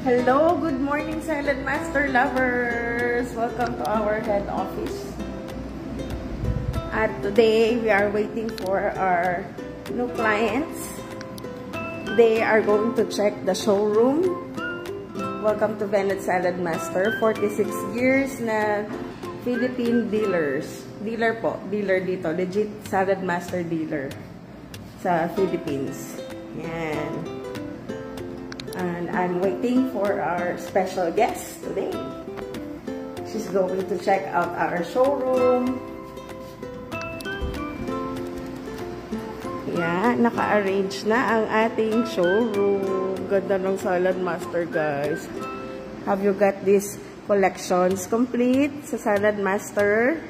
Hello, good morning Salad Master lovers! Welcome to our head office. At today, we are waiting for our new clients. They are going to check the showroom. Welcome to Bennett Salad Master. 46 years na Philippine dealers. Dealer po. Dealer dito. Legit Salad Master dealer sa Philippines. Yan. And I'm waiting for our special guest today. She's going to check out our showroom. Yan, naka-arrange na ang ating showroom. Ganda ng Salad Master, guys. Have you got these collections complete sa Salad Master?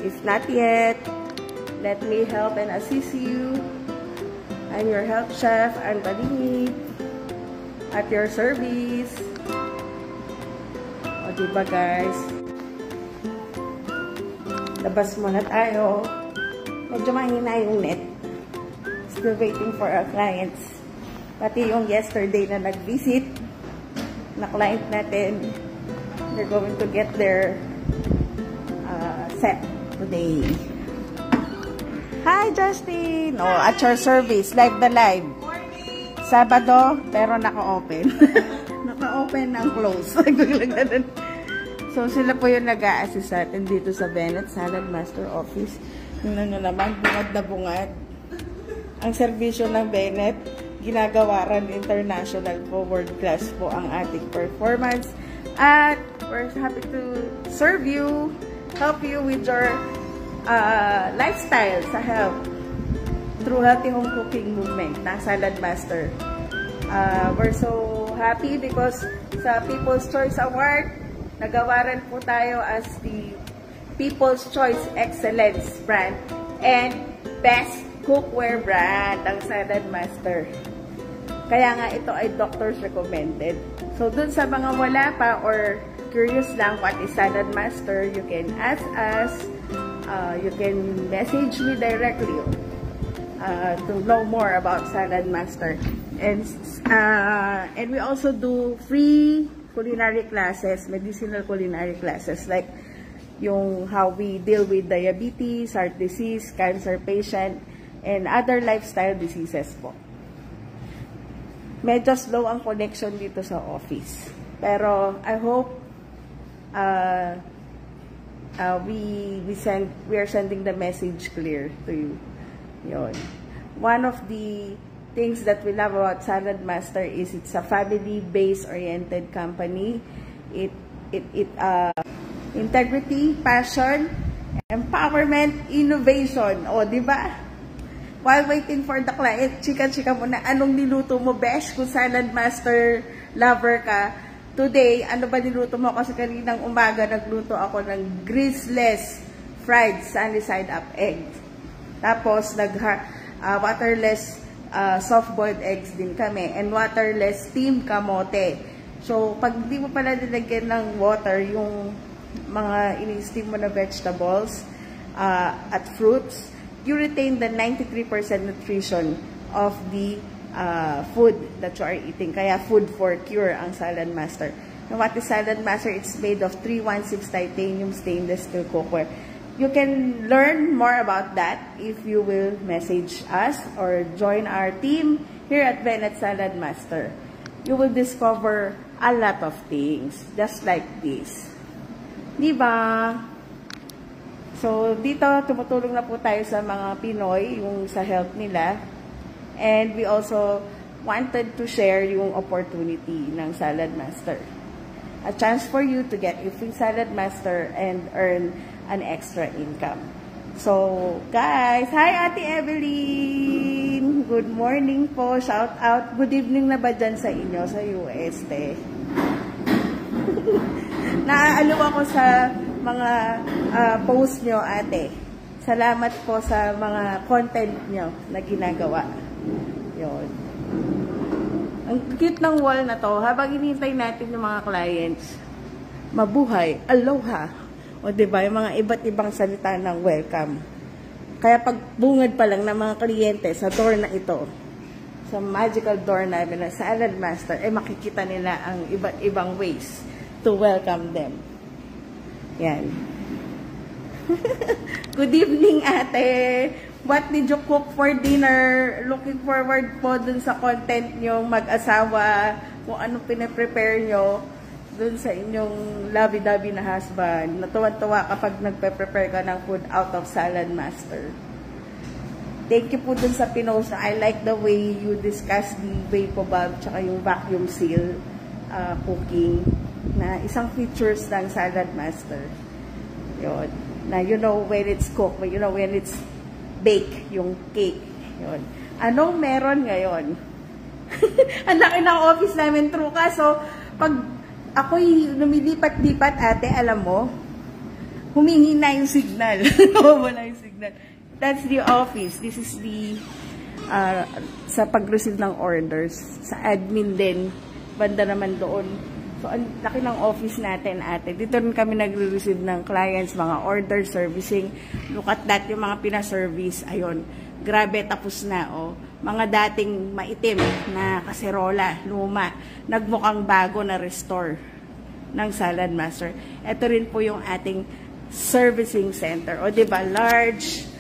If not yet, let me help and assist you. I'm your health chef, Anthony. At your service. O, diba guys? Labas muna tayo. Medyo mahina yung net. Still waiting for our clients. Pati yung yesterday na nag-visit na client natin. They're going to get their set today. Hi, Justin! O, at your service. Live the live. Sabado, pero naka-open. Naka-open ng close. So, sila po yung nag-a-assist sa atin dito sa Bennett Salad Master Office. Tingnan nyo naman, bungad na bungad. Ang serbisyo ng Bennett, ginagawaran international po, world class po ang ating performance. At we're happy to serve you, help you with your lifestyle sa health. Through Healthy Home Cooking Movement ng Salad Master. We're so happy because sa People's Choice Award, nagawaran po tayo as the People's Choice Excellence brand and Best Cookware brand ng Salad Master. Kaya nga ito ay doctor's recommended. So dun sa mga wala pa or curious lang what is Salad Master, you can ask us, you can message me directly to know more about Salad Master. And we also do free culinary classes, medicinal culinary classes, like yung how we deal with diabetes, heart disease, cancer patient, and other lifestyle diseases po. Medyo slow ang connection dito sa office. Pero I hope we are sending the message clear to you. Yun. One of the things that we love about Salad Master is it's a family-based oriented company. Integrity, passion, empowerment, innovation. O, di ba? While waiting for the client, chika-chika muna, anong niluto mo, besh? Kung Salad Master lover ka, today, ano ba niluto mo? Kasi kaninang umaga, nagluto ako ng greaseless fried sunny-side up eggs. Tapos, waterless soft-boiled eggs din kami. And waterless steamed kamote. So, pag di mo pala nilagyan ng water, yung mga ini-steam mo na vegetables at fruits, you retain the 93% nutrition of the food that you are eating. Kaya food for cure ang Salad Master. And what is Salad Master? It's made of 316 titanium stainless steel cookware. You can learn more about that if you will message us or join our team here at Bennett Salad Master. You will discover a lot of things just like this. Diba? So, dito tumutulong na po tayo sa mga Pinoy, yung sa health nila. And we also wanted to share yung opportunity ng Salad Master. A chance for you to get a free Salad Master and earn an extra income. So, guys, hi Ate Evelyn! Good morning po, shout out. Good evening na ba dyan sa inyo, sa US, te? Naaalo ako sa mga post nyo, ate. Salamat po sa mga content nyo na ginagawa. Yun. Ang cute ng wall na to, habang hinihintay natin yung mga clients, mabuhay, aloha. O diba, yung mga iba't ibang salita ng welcome. Kaya pag bungad pa lang ng mga kliyente sa door na ito, sa magical door namin na Salad Master, eh makikita nila ang iba't ibang ways to welcome them. Yan. Good evening, ate. What did you cook for dinner? Looking forward po dun sa content nyo mag-asawa, kung anong pinaprepare nyo dun sa inyong lovey-dovey na husband. Natuwan-tuwa kapag nagpe-prepare ka ng food out of Salad Master. Thank you po dun sa pinost na I like the way you discuss the vapo bulb tsaka yung vacuum seal cooking na isang features ng Salad Master. Yun. Na you know when it's cooked, you know when it's baked, yung cake. Yun. Anong meron ngayon? Ang laki ng office namin, true ka. So, pag ako'y lumilipat-lipat, ate, alam mo, humihina yung signal. Wala yung signal. That's the office. This is the sa pag-receive ng orders. Sa admin din, banda naman doon. So, ang laki ng office natin, ate. Dito rin kami nagre-receive ng clients, mga order, servicing. Look at that, yung mga pina-service. Ayun, grabe, tapos na, oh. Mga dating maitim na kaserola, luma, nagmukhang bago na restore ng Salad Master. Ito rin po yung ating servicing center. O, diba, largest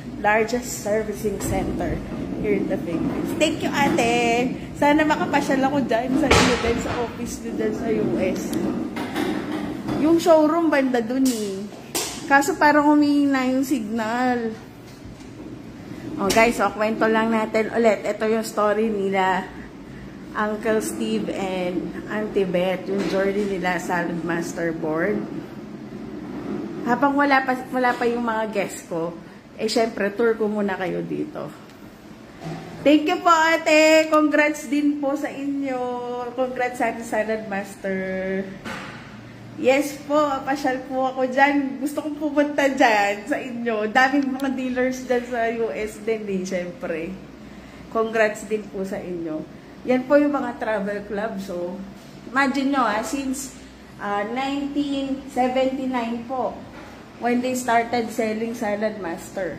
servicing center here in the Philippines. Thank you, ate. Sana makapasyal ako dyan sa inyo, dyan sa office nyo dyan sa US. Yung showroom banda dun eh. Kaso parang humihina yung signal. Oh guys, so kwento lang natin ulit. Ito yung story nila Uncle Steve and Auntie Beth. Yung journey nila Salad Master board. Habang wala pa yung mga guests ko, eh, syempre, tour ko muna kayo dito. Thank you po, ate. Congrats din po sa inyo. Congrats sa Salad Master. Yes po, pasyal po ako dyan. Gusto kong pumunta dyan sa inyo. Daming mga dealers dyan sa US din, eh, syempre. Congrats din po sa inyo. Yan po yung mga travel club. So, imagine nyo, since 1979 po, when they started selling Salad Master.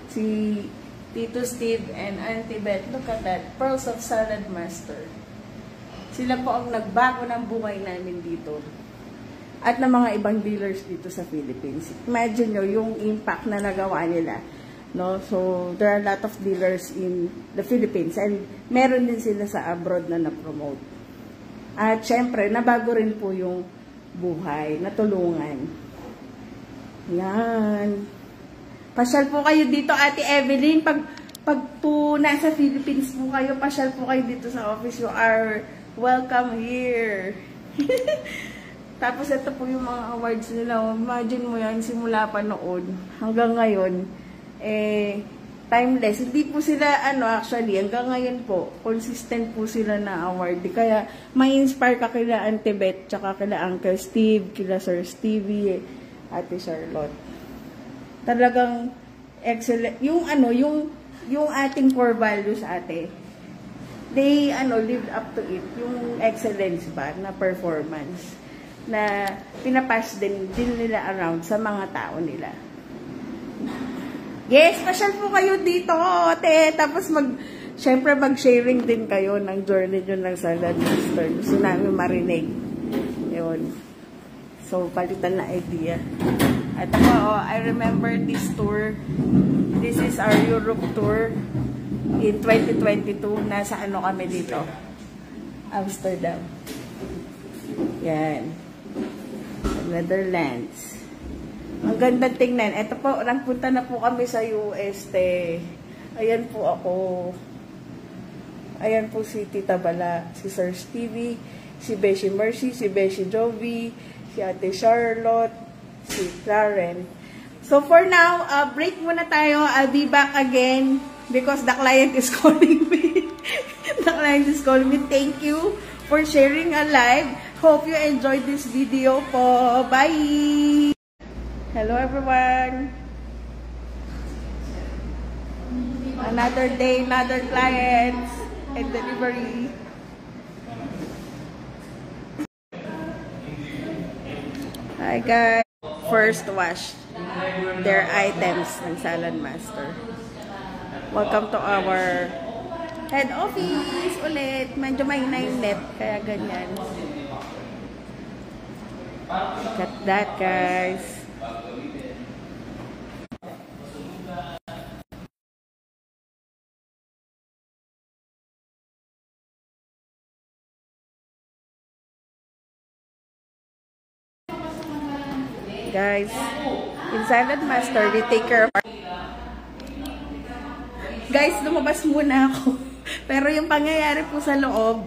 Si Tito Steve and Auntie Beth, look at that, Pearls of Salad Master. Sila po ang nagbago ng buhay namin dito. At ng mga ibang dealers dito sa Philippines. Imagine nyo yung impact na nagawa nila. No? So, there are a lot of dealers in the Philippines and meron din sila sa abroad na na-promote. At syempre, nabago rin po yung buhay, natulungan. Yan. Pasyal po kayo dito, Ate Evelyn. Pag po nasa Philippines po kayo, pasyal po kayo dito sa office. You are welcome here. Tapos ito po yung mga awards nila. Imagine mo yan, simula pa noon hanggang ngayon, eh, timeless. Hindi po sila, actually, hanggang ngayon po, consistent po sila na award. Kaya, may inspire ka kila Auntie Beth, tsaka kila Uncle Steve, kila Sir Stevie, Ate Charlotte. Talagang excellent. Yung ating core values, ate, they lived up to it. Yung excellence ba na performance na pinapass din nila around sa mga tao nila. Yes, pasyal po kayo dito, ate. Tapos syempre mag-sharing din kayo ng journey nyo ng Salad Master. Gusto namin marinig. Yun. So, palitan na idea. At ako, I remember this tour. This is our Europe tour in 2022. Nasa kami dito? Amsterdam. Yan. Netherlands. Ang ganda tingnan. Ito po, nagpunta na po kami sa US. Ayan po ako. Ayan po si Tita Bala, si Sir Stevie, si Beshi Mercy, si Beshi Jovi, si Ate Charlotte, si Karen. So for now, break muna tayo. I'll be back again because the client is calling me. The client is calling me. Thank you for sharing a live. Hope you enjoyed this video po. Bye! Hello everyone! Another day, another clients and delivery. Hi guys! First wash their items ng Salad Master. Welcome to our Head office ulit. Medyo mahina yung net, kaya ganyan. Look at that, guys. Guys, in Salad Master, we take care of our... Guys, lumabas muna ako. Pero yung pangyayari po sa loob,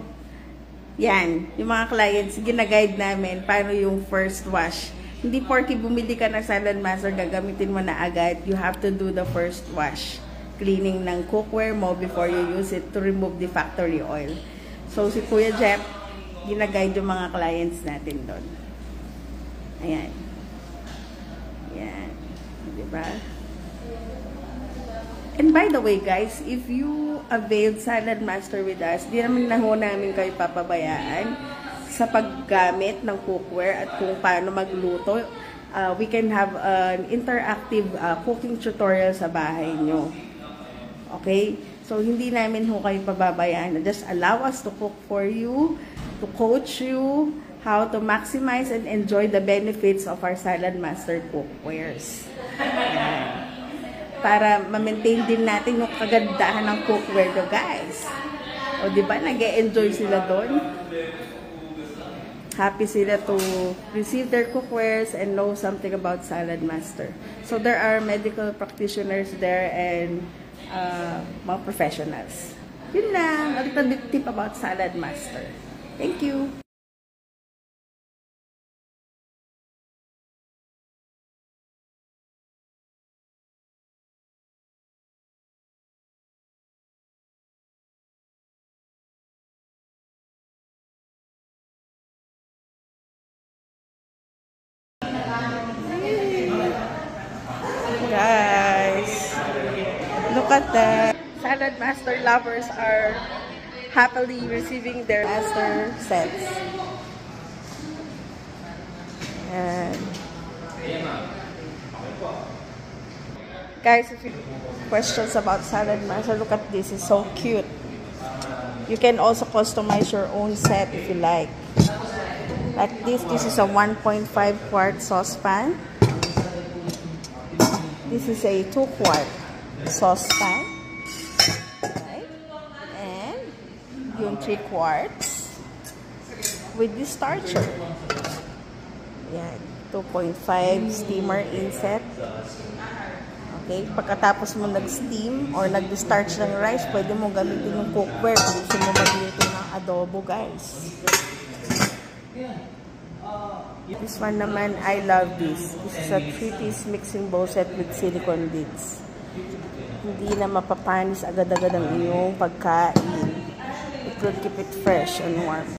yan, yung mga clients, gina-guide namin paano yung first wash. Hindi porke bumili ka ng Salad Master, gagamitin mo na agad. You have to do the first wash. Cleaning ng cookware mo before you use it to remove the factory oil. So, si Kuya Jeff, gina-guide yung mga clients natin doon. Ayan. Yan. Diba? And by the way, guys, if you availed Salad Master with us, di naman namin kayo papabayaan sa paggamit ng cookware at kung paano magluto. We can have an interactive cooking tutorial sa bahay nyo. Okay? So, hindi namin kayo pababayaan. Just allow us to cook for you, to coach you, how to maximize and enjoy the benefits of our Salad Master cookwares. Para ma-maintain din natin yung kagandahan ng cookware do, guys. O, diba? Nag-e-enjoy sila doon. Happy sila to receive their cookwares and know something about Salad Master. So, there are medical practitioners there and mga professionals. Yun lang. A little bit tip about Salad Master. Thank you. Guys, look at that. Salad Master lovers are happily receiving their master sets. And guys, if you have questions about Salad Master, look at this. It's so cute. You can also customize your own set if you like. Like this is a 1.5 quart saucepan. This is a 2-quart saucepan. Right? And yung 3 quarts with the starcher. Yan. 2.5 steamer inset. Okay? Pagkatapos mo nag-steam or nag-starch ng rice, pwede mo gamitin yung cookware kung gusto mo magluto ng adobo, guys. This one naman, I love this. This is a 3-piece mixing bowl set with silicone lids. Hindi na mapapanis agad-agad ang iyong pagkain. It will keep it fresh and warm.